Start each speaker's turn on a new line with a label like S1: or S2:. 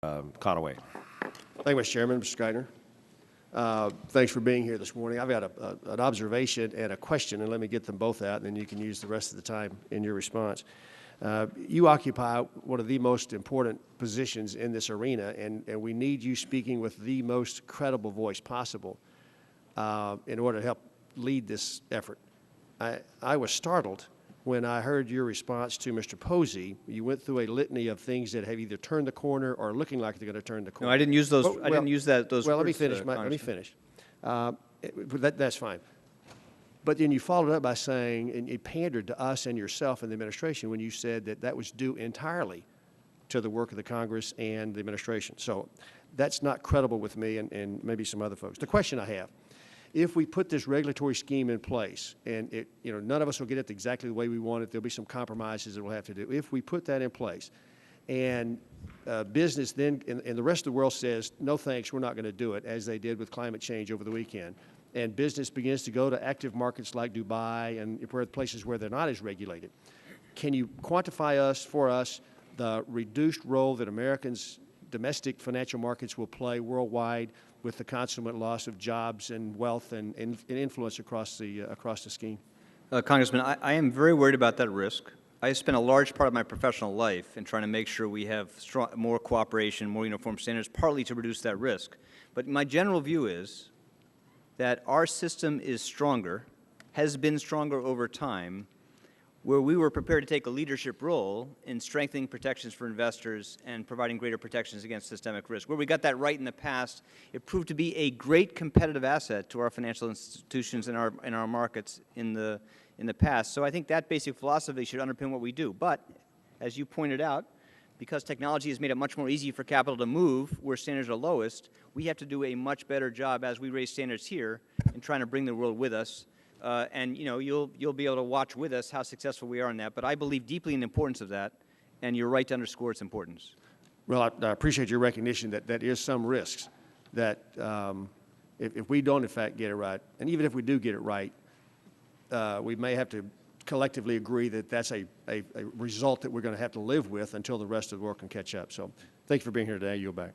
S1: Conaway.
S2: Thank you, Mr. Chairman. Mr. Geithner. Thanks for being here this morning. I've got an observation and a question, and let me get them both out, and then you can use the rest of the time in your response. You occupy one of the most important positions in this arena, and we need you speaking with the most credible voice possible in order to help lead this effort. I was startled when I heard your response to Mr. Posey. You went through a litany of things that have either turned the corner or looking like they're going to turn the corner.
S3: No, I didn't use those. I didn't use those.
S2: Well,
S3: words,
S2: let me finish. Let me finish. That's fine. But then you followed up by saying, and you pandered to us and yourself and the administration when you said that that was due entirely to the work of the Congress and the administration. So that's not credible with me and maybe some other folks. The question I have: if we put this regulatory scheme in place, and none of us will get it exactly the way we want it, there'll be some compromises that we'll have to do. If we put that in place, and business then, and the rest of the world says, no thanks, we're not going to do it, as they did with climate change over the weekend, and business begins to go to active markets like Dubai and places where they're not as regulated, can you quantify for us the reduced role that Americans' domestic financial markets will play worldwide, with the consummate loss of jobs and wealth and influence across the scheme?
S3: Congressman, I am very worried about that risk. I spent a large part of my professional life in trying to make sure we have more cooperation, more uniform standards, partly to reduce that risk. But my general view is that our system is stronger, has been stronger over time, where we were prepared to take a leadership role in strengthening protections for investors and providing greater protections against systemic risk. Where we got that right in the past, it proved to be a great competitive asset to our financial institutions and our markets in the past. So I think that basic philosophy should underpin what we do. But as you pointed out, because technology has made it much more easy for capital to move where standards are lowest, we have to do a much better job as we raise standards here in trying to bring the world with us. And you'll be able to watch with us how successful we are in that. But I believe deeply in the importance of that, and you're right to underscore its importance.
S2: Well, I appreciate your recognition that there is some risks that if we don't in fact get it right, and even if we do get it right, we may have to collectively agree that that's a result that we're going to have to live with until the rest of the world can catch up. So thank you for being here today. I yield back.